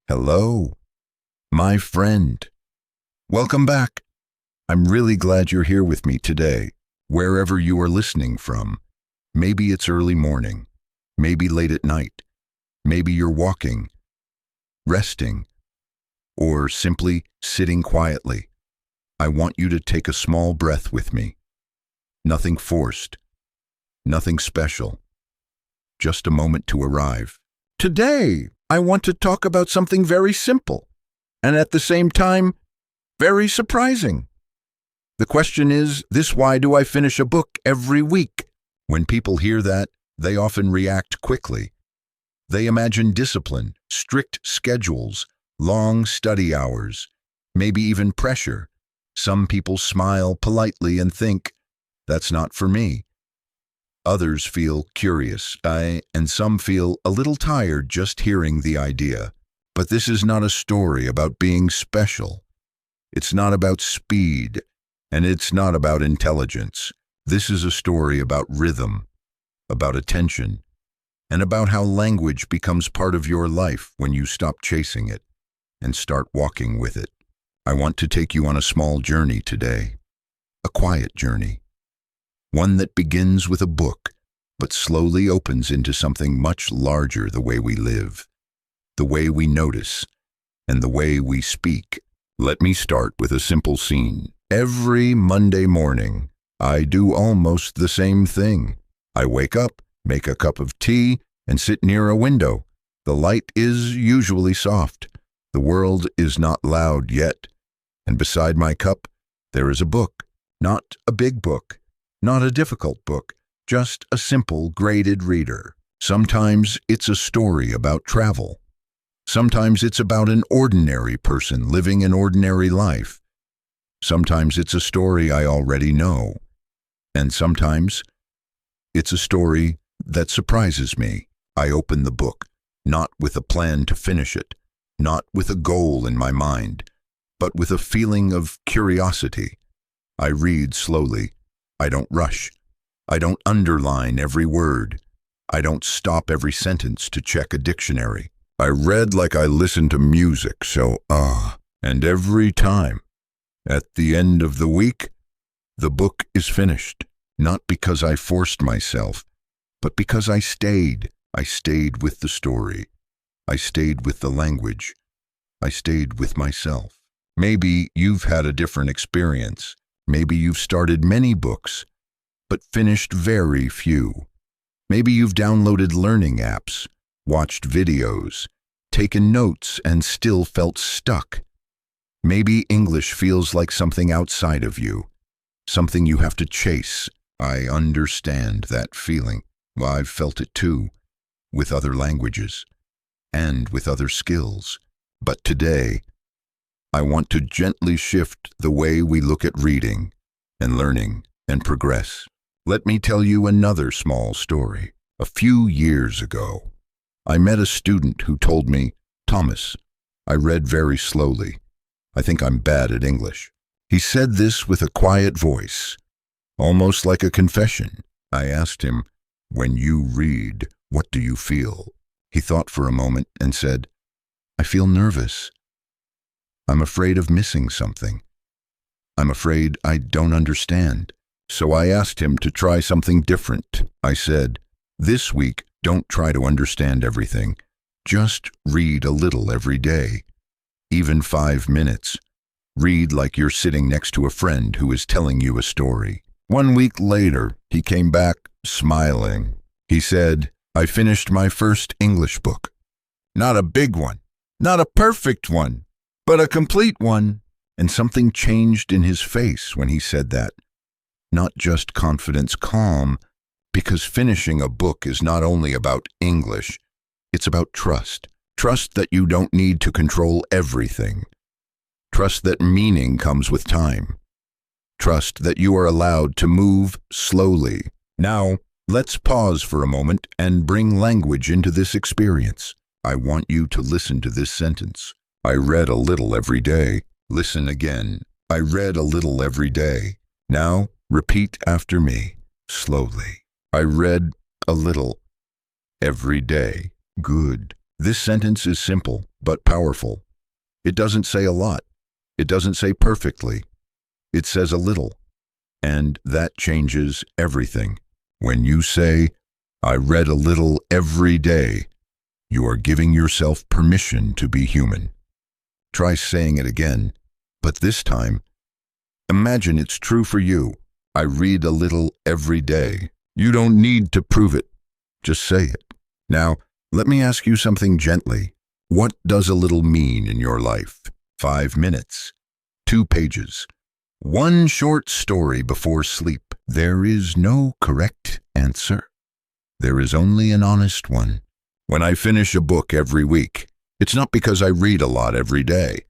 Hello, my friend. Welcome back. I'm really glad you're here with me today, wherever you are listening from. Maybe it's early morning, maybe late at night, maybe you're walking, resting, or simply sitting quietly. I want you to take a small breath with me. Nothing forced, nothing special, just a moment to arrive. Today, I want to talk about something very simple, and at the same time, very surprising. The question is why do I finish a book every week? When people hear that, they often react quickly. They imagine discipline, strict schedules, long study hours, maybe even pressure. Some people smile politely and think, that's not for me. Others feel curious, and some feel a little tired just hearing the idea. But this is not a story about being special. It's not about speed, and it's not about intelligence. This is a story about rhythm, about attention, and about how language becomes part of your life when you stop chasing it and start walking with it. I want to take you on a small journey today, a quiet journey. One that begins with a book, but slowly opens into something much larger: the way we live, the way we notice, and the way we speak. Let me start with a simple scene. Every Monday morning, I do almost the same thing. I wake up, make a cup of tea, and sit near a window. The light is usually soft. The world is not loud yet. And beside my cup, there is a book. Not a big book. Not a difficult book, just a simple graded reader. Sometimes it's a story about travel. Sometimes it's about an ordinary person living an ordinary life. Sometimes it's a story I already know. And sometimes it's a story that surprises me. I open the book, not with a plan to finish it, not with a goal in my mind, but with a feeling of curiosity. I read slowly. I don't rush. I don't underline every word. I don't stop every sentence to check a dictionary. I read like I listen to music, and every time, at the end of the week, the book is finished. Not because I forced myself, but because I stayed. I stayed with the story. I stayed with the language. I stayed with myself. Maybe you've had a different experience. Maybe you've started many books, but finished very few. Maybe you've downloaded learning apps, watched videos, taken notes, and still felt stuck. Maybe English feels like something outside of you, something you have to chase. I understand that feeling. I've felt it too, with other languages, and with other skills. But today, I want to gently shift the way we look at reading and learning and progress. Let me tell you another small story. A few years ago, I met a student who told me, "Thomas, I read very slowly. I think I'm bad at English." He said this with a quiet voice, almost like a confession. I asked him, "When you read, what do you feel?" He thought for a moment and said, "I feel nervous. I'm afraid of missing something. I'm afraid I don't understand." So I asked him to try something different. I said, "This week, don't try to understand everything. Just read a little every day. Even 5 minutes. Read like you're sitting next to a friend who is telling you a story." 1 week later, he came back smiling. He said, "I finished my first English book. Not a big one, not a perfect one, but a complete one." And something changed in his face when he said that. Not just confidence, calm, because finishing a book is not only about English, it's about trust. Trust that you don't need to control everything. Trust that meaning comes with time. Trust that you are allowed to move slowly. Now, let's pause for a moment and bring language into this experience. I want you to listen to this sentence. I read a little every day. Listen again. I read a little every day. Now, repeat after me, slowly. I read a little every day. Good. This sentence is simple but powerful. It doesn't say a lot. It doesn't say perfectly. It says a little. And that changes everything. When you say, I read a little every day, you are giving yourself permission to be human. Try saying it again, but this time, imagine it's true for you. I read a little every day. You don't need to prove it. Just say it. Now, let me ask you something gently. What does a little mean in your life? 5 minutes, 2 pages, 1 short story before sleep. There is no correct answer. There is only an honest one. When I finish a book every week, it's not because I read a lot every day.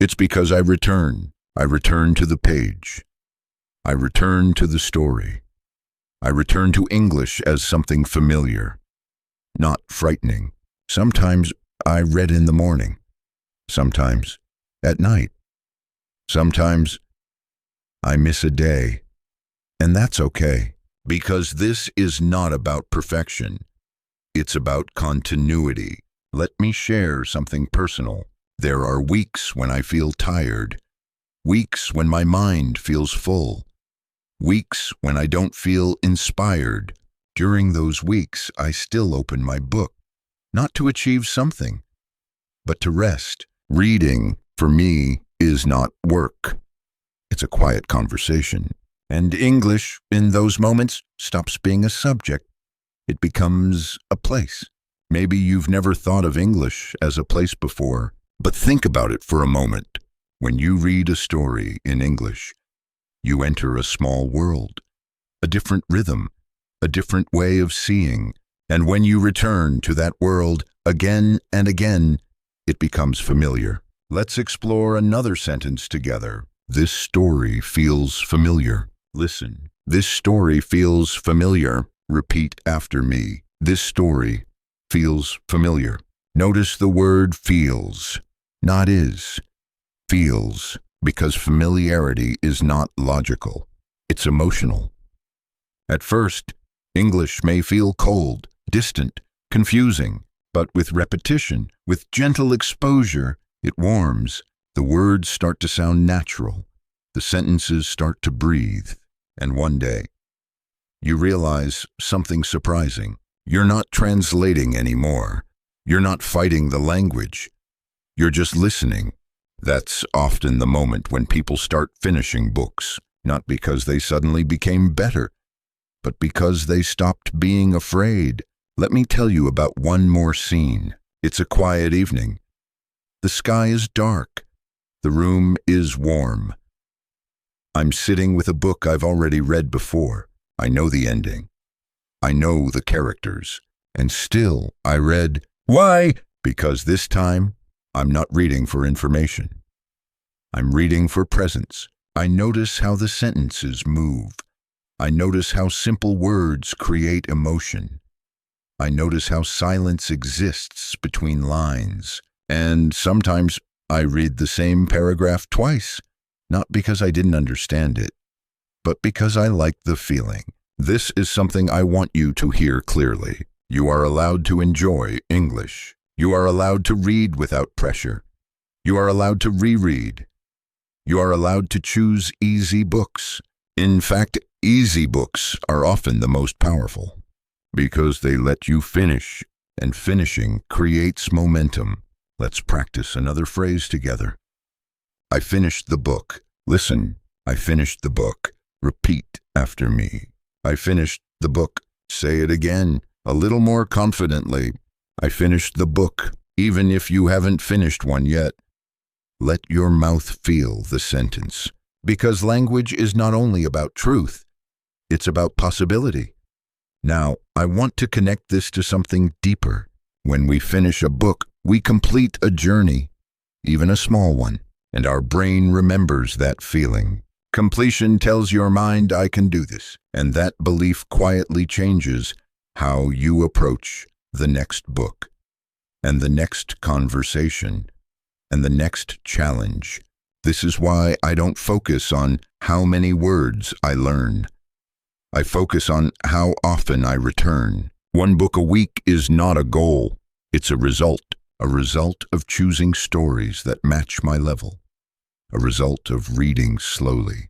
It's because I return. I return to the page. I return to the story. I return to English as something familiar, not frightening. Sometimes I read in the morning. Sometimes at night. Sometimes I miss a day. And that's okay, because this is not about perfection. It's about continuity. Let me share something personal. There are weeks when I feel tired, weeks when my mind feels full, weeks when I don't feel inspired. During those weeks, I still open my book, not to achieve something, but to rest. Reading, for me, is not work. It's a quiet conversation. And English, in those moments, stops being a subject. It becomes a place. Maybe you've never thought of English as a place before, but think about it for a moment. When you read a story in English, you enter a small world, a different rhythm, a different way of seeing. And when you return to that world again and again, it becomes familiar. Let's explore another sentence together. This story feels familiar. Listen. This story feels familiar. Repeat after me. This story feels familiar. Notice the word feels, not is. Feels, because familiarity is not logical. It's emotional. At first, English may feel cold, distant, confusing, but with repetition, with gentle exposure, it warms. The words start to sound natural. The sentences start to breathe. And one day, you realize something surprising. You're not translating anymore. You're not fighting the language. You're just listening. That's often the moment when people start finishing books, not because they suddenly became better, but because they stopped being afraid. Let me tell you about one more scene. It's a quiet evening. The sky is dark. The room is warm. I'm sitting with a book I've already read before. I know the ending. I know the characters. And still, I read. Why? Because this time, I'm not reading for information. I'm reading for presence. I notice how the sentences move. I notice how simple words create emotion. I notice how silence exists between lines. And sometimes I read the same paragraph twice, not because I didn't understand it, but because I like the feeling. This is something I want you to hear clearly. You are allowed to enjoy English. You are allowed to read without pressure. You are allowed to reread. You are allowed to choose easy books. In fact, easy books are often the most powerful because they let you finish, and finishing creates momentum. Let's practice another phrase together. I finished the book. Listen, I finished the book. Repeat after me. I finished the book. Say it again, a little more confidently. I finished the book, even if you haven't finished one yet. Let your mouth feel the sentence, because language is not only about truth, it's about possibility. Now, I want to connect this to something deeper. When we finish a book, we complete a journey, even a small one, and our brain remembers that feeling. Completion tells your mind, I can do this, and that belief quietly changes how you approach the next book, and the next conversation, and the next challenge. This is why I don't focus on how many words I learn. I focus on how often I return. One book a week is not a goal. It's a result of choosing stories that match my level, a result of reading slowly,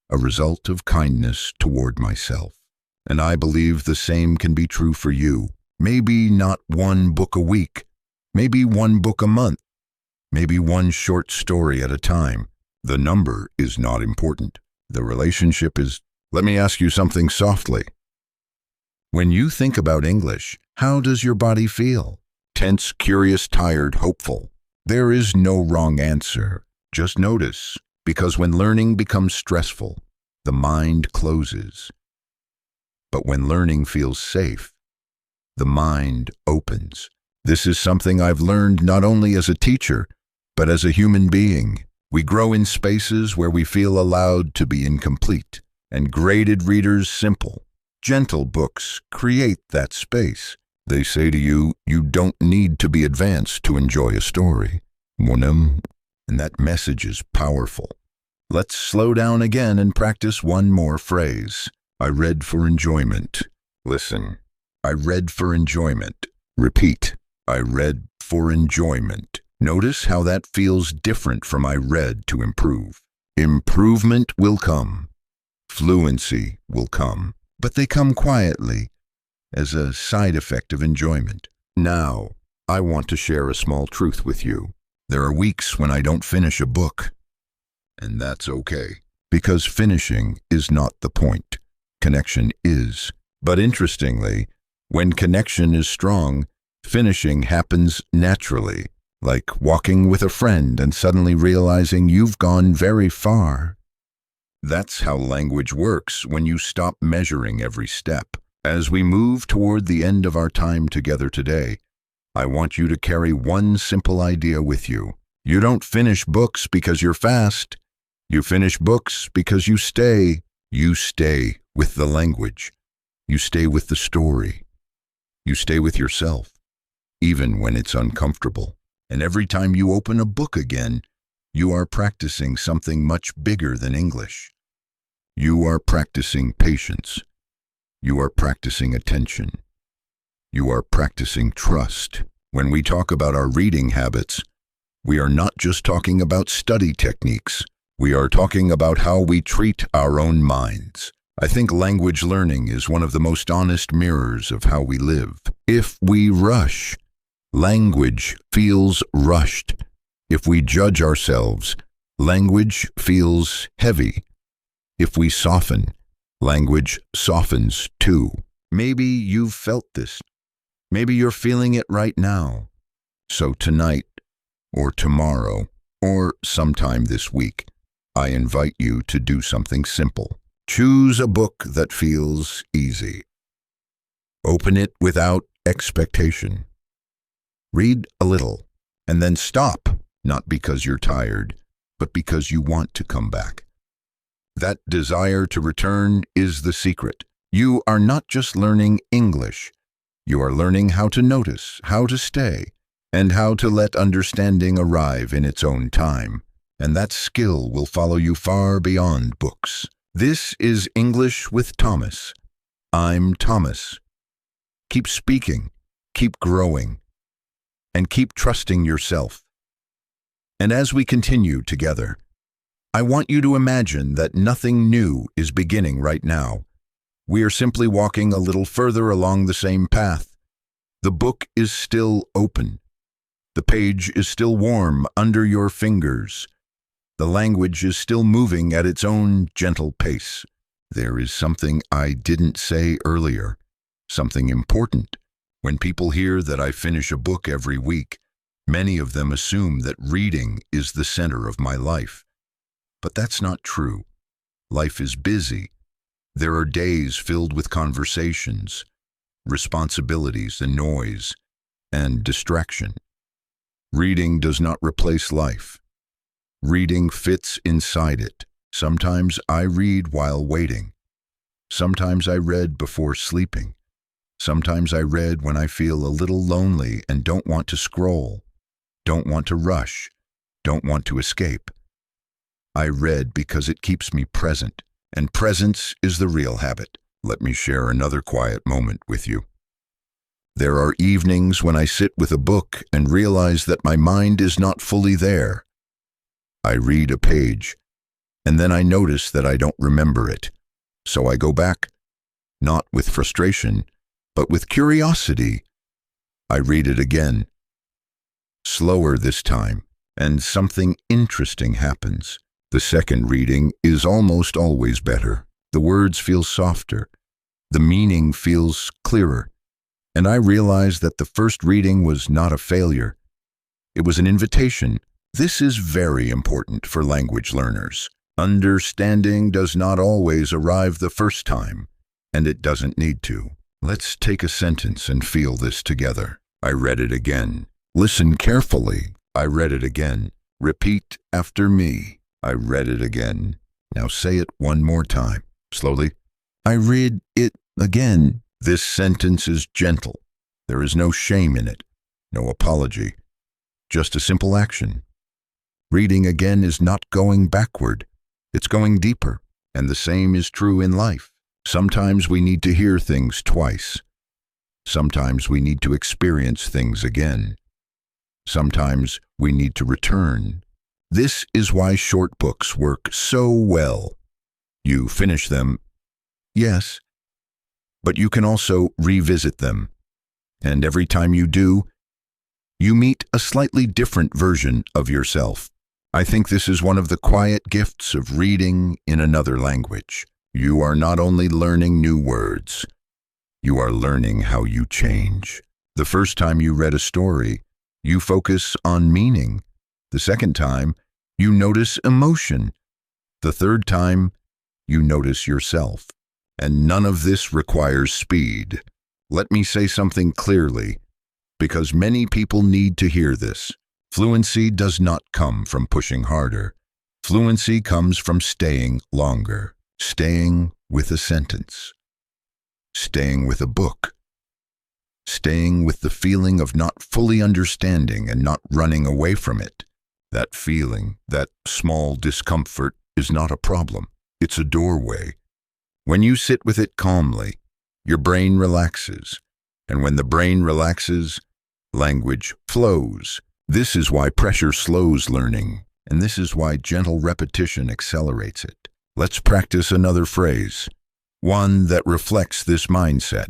a result of kindness toward myself. And I believe the same can be true for you. Maybe not one book a week, maybe one book a month, maybe one short story at a time. The number is not important. The relationship is. Let me ask you something softly. When you think about English, how does your body feel? Tense, curious, tired, hopeful. There is no wrong answer. Just notice, because when learning becomes stressful, the mind closes. But when learning feels safe, the mind opens. This is something I've learned not only as a teacher, but as a human being. We grow in spaces where we feel allowed to be incomplete, and graded readers, simple, gentle books create that space. They say to you, you don't need to be advanced to enjoy a story. And that message is powerful. Let's slow down again and practice one more phrase. I read for enjoyment. Listen. I read for enjoyment. Repeat. I read for enjoyment. Notice how that feels different from I read to improve. Improvement will come. Fluency will come. But they come quietly, as a side effect of enjoyment. Now, I want to share a small truth with you. There are weeks when I don't finish a book. And that's okay, because finishing is not the point. Connection is. But interestingly, when connection is strong, finishing happens naturally, like walking with a friend and suddenly realizing you've gone very far. That's how language works when you stop measuring every step. As we move toward the end of our time together today, I want you to carry one simple idea with you. You don't finish books because you're fast. You finish books because you stay. You stay with the language. You stay with the story. You stay with yourself, even when it's uncomfortable. And every time you open a book again, you are practicing something much bigger than English. You are practicing patience. You are practicing attention. You are practicing trust. When we talk about our reading habits, we are not just talking about study techniques. We are talking about how we treat our own minds. I think language learning is one of the most honest mirrors of how we live. If we rush, language feels rushed. If we judge ourselves, language feels heavy. If we soften, language softens too. Maybe you've felt this. Maybe you're feeling it right now. So tonight, or tomorrow, or sometime this week, I invite you to do something simple. Choose a book that feels easy. Open it without expectation. Read a little, and then stop, not because you're tired, but because you want to come back. That desire to return is the secret. You are not just learning English. You are learning how to notice, how to stay, and how to let understanding arrive in its own time. And that skill will follow you far beyond books. This is English with Thomas. I'm Thomas. Keep speaking, keep growing, and keep trusting yourself. And as we continue together, I want you to imagine that nothing new is beginning right now. We are simply walking a little further along the same path. The book is still open. The page is still warm under your fingers. The language is still moving at its own gentle pace. There is something I didn't say earlier, something important. When people hear that I finish a book every week, many of them assume that reading is the center of my life. But that's not true. Life is busy. There are days filled with conversations, responsibilities and noise, and distraction. Reading does not replace life. Reading fits inside it. Sometimes I read while waiting. Sometimes I read before sleeping. Sometimes I read when I feel a little lonely and don't want to scroll, don't want to rush, don't want to escape. I read because it keeps me present, and presence is the real habit. Let me share another quiet moment with you. There are evenings when I sit with a book and realize that my mind is not fully there. I read a page, and then I notice that I don't remember it. So I go back, not with frustration, but with curiosity. I read it again, slower this time, and something interesting happens. The second reading is almost always better. The words feel softer. The meaning feels clearer. And I realize that the first reading was not a failure. It was an invitation. This is very important for language learners. Understanding does not always arrive the first time, and it doesn't need to. Let's take a sentence and feel this together. I read it again. Listen carefully. I read it again. Repeat after me. I read it again. Now say it one more time, slowly. I read it again. This sentence is gentle. There is no shame in it, no apology, just a simple action. Reading again is not going backward. It's going deeper, and the same is true in life. Sometimes we need to hear things twice. Sometimes we need to experience things again. Sometimes we need to return. This is why short books work so well. You finish them, yes, but you can also revisit them. And every time you do, you meet a slightly different version of yourself. I think this is one of the quiet gifts of reading in another language. You are not only learning new words, you are learning how you change. The first time you read a story, you focus on meaning. The second time, you notice emotion. The third time, you notice yourself. And none of this requires speed. Let me say something clearly, because many people need to hear this. Fluency does not come from pushing harder. Fluency comes from staying longer, staying with a sentence, staying with a book, staying with the feeling of not fully understanding and not running away from it. That feeling, that small discomfort, is not a problem. It's a doorway. When you sit with it calmly, your brain relaxes. And when the brain relaxes, language flows. This is why pressure slows learning, and this is why gentle repetition accelerates it. Let's practice another phrase, one that reflects this mindset.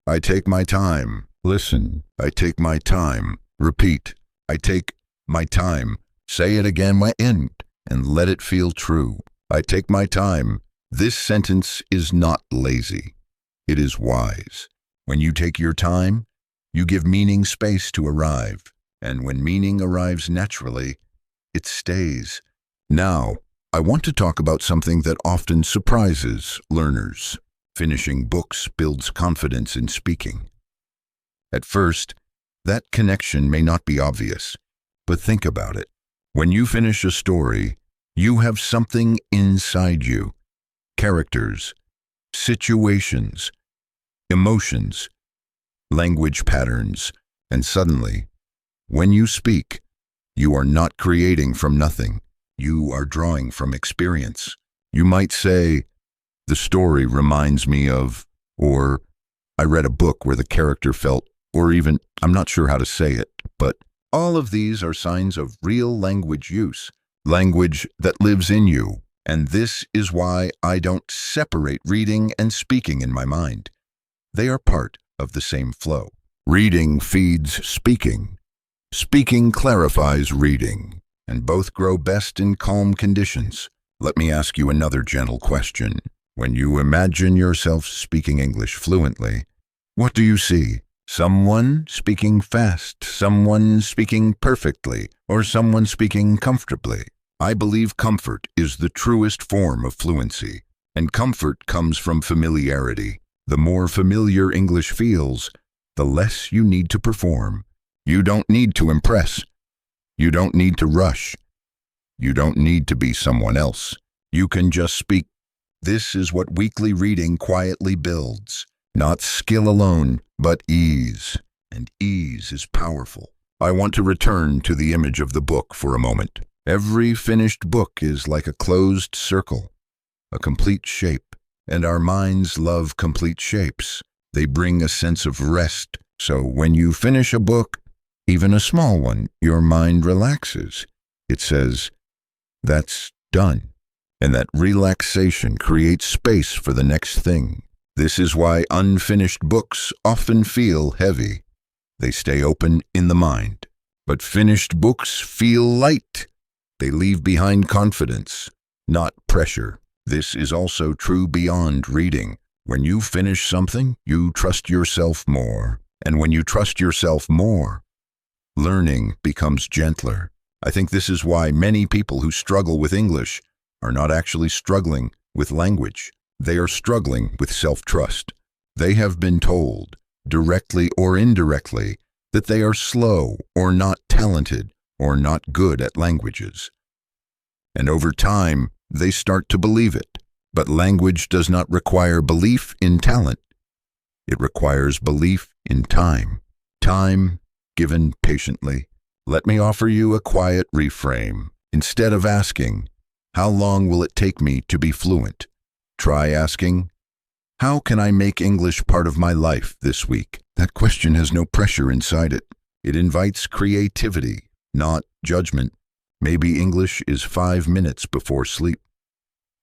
I take my time. Listen. I take my time. Repeat. I take my time. Say it again my end, and let it feel true. I take my time. This sentence is not lazy. It is wise. When you take your time, you give meaning space to arrive. And when meaning arrives naturally, it stays. Now, I want to talk about something that often surprises learners. Finishing books builds confidence in speaking. At first, that connection may not be obvious, but think about it. When you finish a story, you have something inside you. Characters, situations, emotions, language patterns, and suddenly, when you speak, you are not creating from nothing. You are drawing from experience. You might say, the story reminds me of, or I read a book where the character felt, or even, I'm not sure how to say it, but all of these are signs of real language use, language that lives in you. And this is why I don't separate reading and speaking in my mind. They are part of the same flow. Reading feeds speaking. Speaking clarifies reading, and both grow best in calm conditions. Let me ask you another gentle question. When you imagine yourself speaking English fluently, what do you see? Someone speaking fast, someone speaking perfectly, or someone speaking comfortably? I believe comfort is the truest form of fluency, and comfort comes from familiarity. The more familiar English feels, the less you need to perform. You don't need to impress. You don't need to rush. You don't need to be someone else. You can just speak. This is what weekly reading quietly builds. Not skill alone, but ease. And ease is powerful. I want to return to the image of the book for a moment. Every finished book is like a closed circle, a complete shape. And our minds love complete shapes. They bring a sense of rest, So when you finish a book, even a small one, your mind relaxes. It says, "That's done." And that relaxation creates space for the next thing. This is why unfinished books often feel heavy. They stay open in the mind. But finished books feel light. They leave behind confidence, not pressure. This is also true beyond reading. When you finish something, you trust yourself more. And when you trust yourself more, learning becomes gentler. I think this is why many people who struggle with English are not actually struggling with language. They are struggling with self-trust. They have been told, directly or indirectly, that they are slow or not talented or not good at languages. And over time, they start to believe it. But language does not require belief in talent. It requires belief in time. Time given patiently. Let me offer you a quiet reframe. Instead of asking, "How long will it take me to be fluent?" try asking, "How can I make English part of my life this week?" That question has no pressure inside it. It invites creativity, not judgment. Maybe English is 5 minutes before sleep.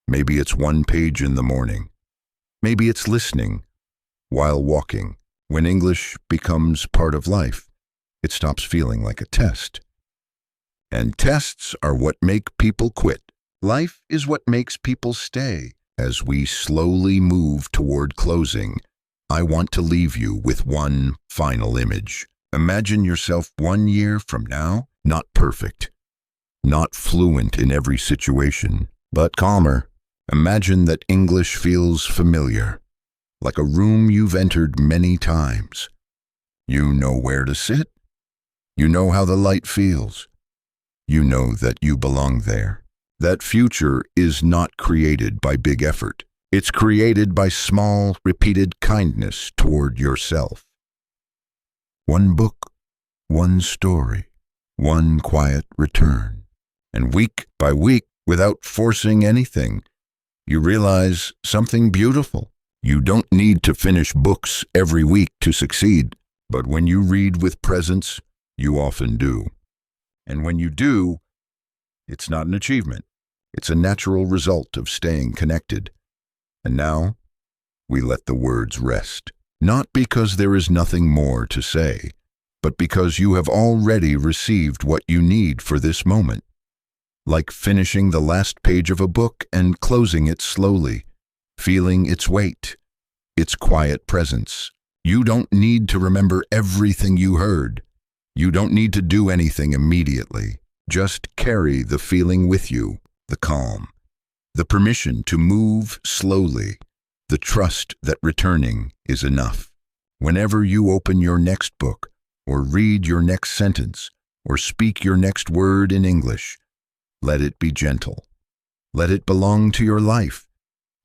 Maybe it's 1 page in the morning. Maybe it's listening while walking. When English becomes part of life, it stops feeling like a test. And tests are what make people quit. Life is what makes people stay. As we slowly move toward closing, I want to leave you with one final image. Imagine yourself 1 year from now, not perfect, not fluent in every situation, but calmer. Imagine that English feels familiar, like a room you've entered many times. You know where to sit. You know how the light feels. You know that you belong there. That future is not created by big effort. It's created by small, repeated kindness toward yourself. 1 book, 1 story, 1 quiet return. And week by week, without forcing anything, you realize something beautiful. You don't need to finish books every week to succeed, but when you read with presence, you often do. And when you do, it's not an achievement. It's a natural result of staying connected. And now, we let the words rest. Not because there is nothing more to say, but because you have already received what you need for this moment. Like finishing the last page of a book and closing it slowly, feeling its weight, its quiet presence. You don't need to remember everything you heard. You don't need to do anything immediately. Just carry the feeling with you, the calm, the permission to move slowly, the trust that returning is enough. Whenever you open your next book, or read your next sentence, or speak your next word in English, let it be gentle. Let it belong to your life,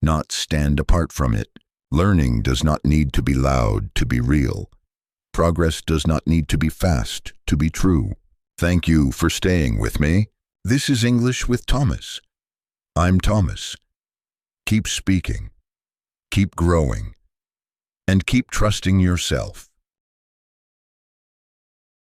not stand apart from it. Learning does not need to be loud to be real. Progress does not need to be fast to be true. Thank you for staying with me. This is English with Thomas. I'm Thomas. Keep speaking, keep growing, and keep trusting yourself.